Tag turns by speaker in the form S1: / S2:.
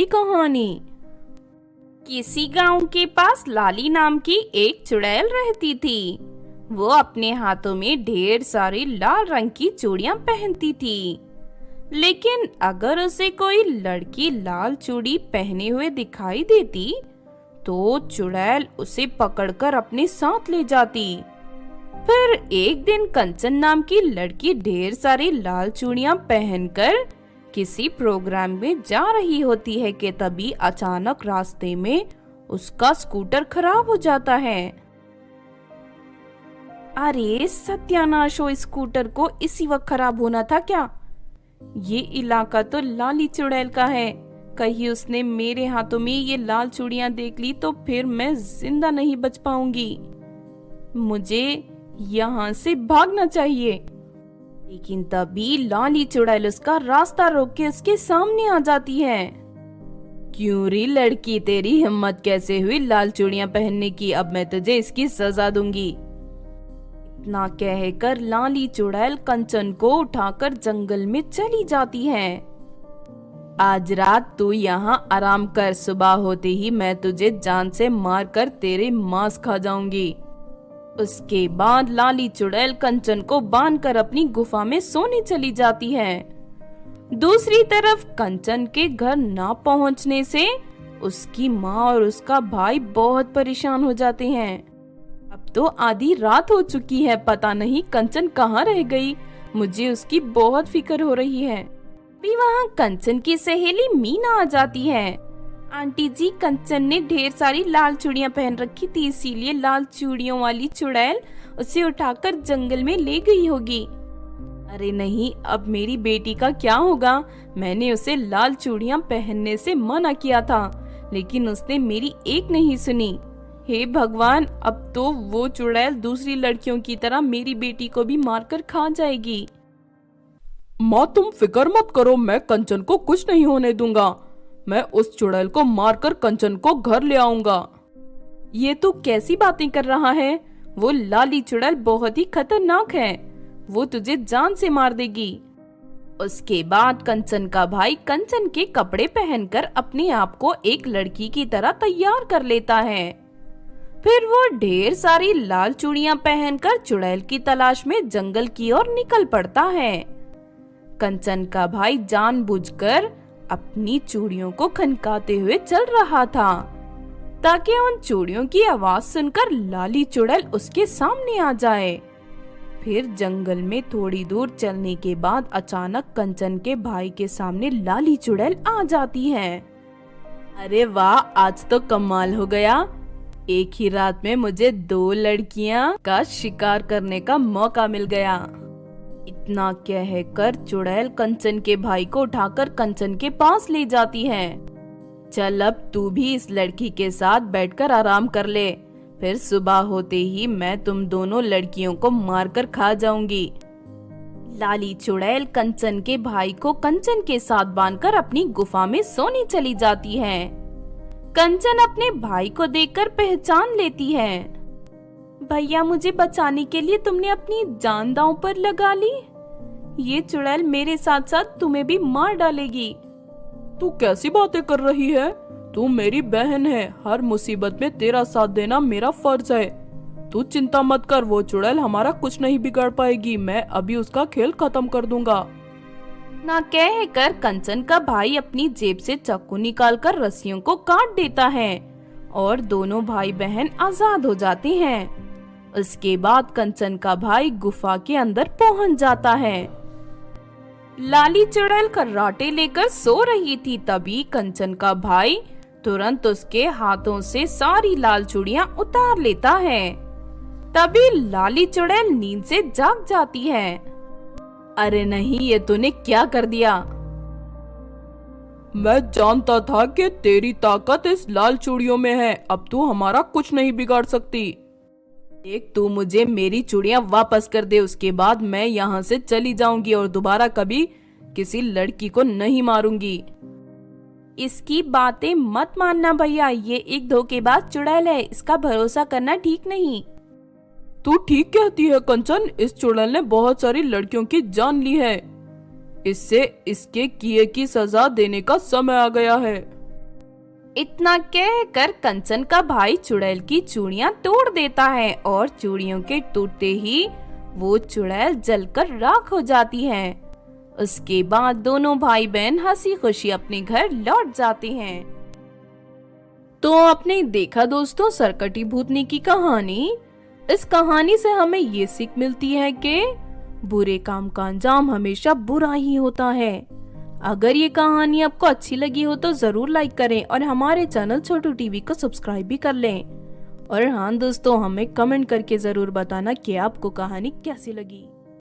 S1: की कहानी। किसी गांव के पास लाली नाम की एक चुड़ैल रहती थी। वो अपने हाथों में ढेर सारी लाल रंग की चूड़ियां पहनती थी। लेकिन अगर उसे कोई लड़की लाल चूड़ी पहने हुए दिखाई देती तो चुड़ैल उसे पकड़कर अपने साथ ले जाती। फिर एक दिन कंचन नाम की लड़की ढेर सारी लाल चूड़ियां पहनकर किसी प्रोग्राम में जा रही होती है कि तभी अचानक रास्ते में उसका स्कूटर खराब हो जाता है। अरे सत्यानाश हो, स्कूटर को इसी वक्त खराब होना था क्या? ये इलाका तो लाली चुड़ैल का है। कहीं उसने मेरे हाथों में ये लाल चूड़ियां देख ली तो फिर मैं जिंदा नहीं बच पाऊंगी। मुझे यहाँ से भागना चाहिए। लेकिन तभी लाली चुड़ैल उसका रास्ता रोक के उसके सामने आ जाती है। क्यों रे लड़की, तेरी हिम्मत कैसे हुई लाल चूड़ियां पहनने की? अब मैं तुझे इसकी सजा दूंगी। इतना कहकर लाली चुड़ैल कंचन को उठाकर जंगल में चली जाती है। आज रात तू यहाँ आराम कर, सुबह होते ही मैं तुझे जान से मारकर तेरे मांस खा जाऊंगी। उसके बाद लाली चुड़ैल कंचन को बांधकर अपनी गुफा में सोने चली जाती है। दूसरी तरफ कंचन के घर ना पहुंचने से उसकी माँ और उसका भाई बहुत परेशान हो जाते हैं। अब तो आधी रात हो चुकी है, पता नहीं कंचन कहाँ रह गई। मुझे उसकी बहुत फिक्र हो रही है। अभी वहाँ कंचन की सहेली मीना आ जाती है। आंटी जी, कंचन ने ढेर सारी लाल चूड़ियां पहन रखी थी, इसीलिए लाल चूड़ियों वाली चुड़ैल उसे उठाकर जंगल में ले गई होगी। अरे नहीं, अब मेरी बेटी का क्या होगा? मैंने उसे लाल चूड़ियां पहनने से मना किया था, लेकिन उसने मेरी एक नहीं सुनी। हे भगवान, अब तो वो चुड़ैल दूसरी लड़कियों की तरह मेरी बेटी को भी मारकर खा जाएगी।
S2: माँ तुम फिक्र मत करो, मैं कंचन को कुछ नहीं होने दूंगा। मैं उस चुड़ैल को मारकर कंचन को घर ले आऊंगा।
S1: ये तू कैसी बातें कर रहा है? वो लाली चुड़ैल बहुत ही खतरनाक है, वो तुझे जान से मार देगी। उसके बाद कंचन का भाई कंचन के कपड़े पहनकर अपने आप को एक लड़की की तरह तैयार कर लेता है। फिर वो ढेर सारी लाल चूड़ियां पहनकर चुड़ैल की तलाश में जंगल की ओर निकल पड़ता है। कंचन का भाई जानबूझकर अपनी चूड़ियों को खनकाते हुए चल रहा था ताकि उन चूड़ियों की आवाज सुनकर लाली चुड़ैल उसके सामने आ जाए। फिर जंगल में थोड़ी दूर चलने के बाद अचानक कंचन के भाई के सामने लाली चुड़ैल आ जाती है। अरे वाह, आज तो कमाल हो गया। एक ही रात में मुझे 2 लड़कियां का शिकार करने का मौका मिल गया। इतना कहकर चुड़ैल कंचन के भाई को उठाकर कंचन के पास ले जाती है। चल अब तू भी इस लड़की के साथ बैठकर आराम कर ले, फिर सुबह होते ही मैं तुम दोनों लड़कियों को मारकर खा जाऊंगी। लाली चुड़ैल कंचन के भाई को कंचन के साथ बांधकर अपनी गुफा में सोने चली जाती है। कंचन अपने भाई को देखकर पहचान लेती है। भैया, मुझे बचाने के लिए तुमने अपनी जान दांव पर लगा ली। ये चुड़ैल मेरे साथ साथ तुम्हें भी मार डालेगी।
S2: तू कैसी बातें कर रही है? तू मेरी बहन है, हर मुसीबत में तेरा साथ देना मेरा फर्ज है। तू चिंता मत कर, वो चुड़ैल हमारा कुछ नहीं बिगाड़ पाएगी। मैं अभी उसका खेल खत्म कर दूंगा।
S1: ना कहकर कंचन का भाई अपनी जेब से चाकू निकालकर रस्सियों को काट देता है और दोनों भाई बहन आजाद हो जाते हैं। उसके बाद कंचन का भाई गुफा के अंदर पहुंच जाता है। लाली चुड़ैल खर्राटे लेकर सो रही थी, तभी कंचन का भाई तुरंत उसके हाथों से सारी लाल चूड़ियां उतार लेता है। तभी लाली चुड़ैल नींद से जाग जाती है। अरे नहीं, ये तूने क्या कर दिया?
S2: मैं जानता था कि तेरी ताकत इस लाल चूड़ियों में है। अब तू हमारा कुछ नहीं बिगाड़ सकती।
S1: एक, तू मुझे मेरी चूड़ियां वापस कर दे, उसके बाद मैं यहाँ से चली जाऊंगी और दोबारा कभी किसी लड़की को नहीं मारूंगी। इसकी बातें मत मानना भैया, ये एक धोखेबाज चुड़ैल है, इसका भरोसा करना ठीक नहीं।
S2: तू ठीक कहती है कंचन, इस चुड़ैल ने बहुत सारी लड़कियों की जान ली है। इससे इसके किए की सजा देने का समय आ गया है।
S1: इतना कहकर कंचन का भाई चुड़ैल की चूड़ियां तोड़ देता है और चूड़ियों के टूटते ही वो चुड़ैल जलकर राख हो जाती है। उसके बाद दोनों भाई बहन हंसी खुशी अपने घर लौट जाते हैं।
S2: तो आपने देखा दोस्तों सरकटी भूतनी की कहानी। इस कहानी से हमें ये सीख मिलती है कि बुरे काम का अंजाम हमेशा बुरा ही होता है। अगर ये कहानी आपको अच्छी लगी हो तो जरूर लाइक करें और हमारे चैनल छोटू टीवी को सब्सक्राइब भी कर लें। और हाँ दोस्तों, हमें कमेंट करके जरूर बताना कि आपको कहानी कैसी लगी।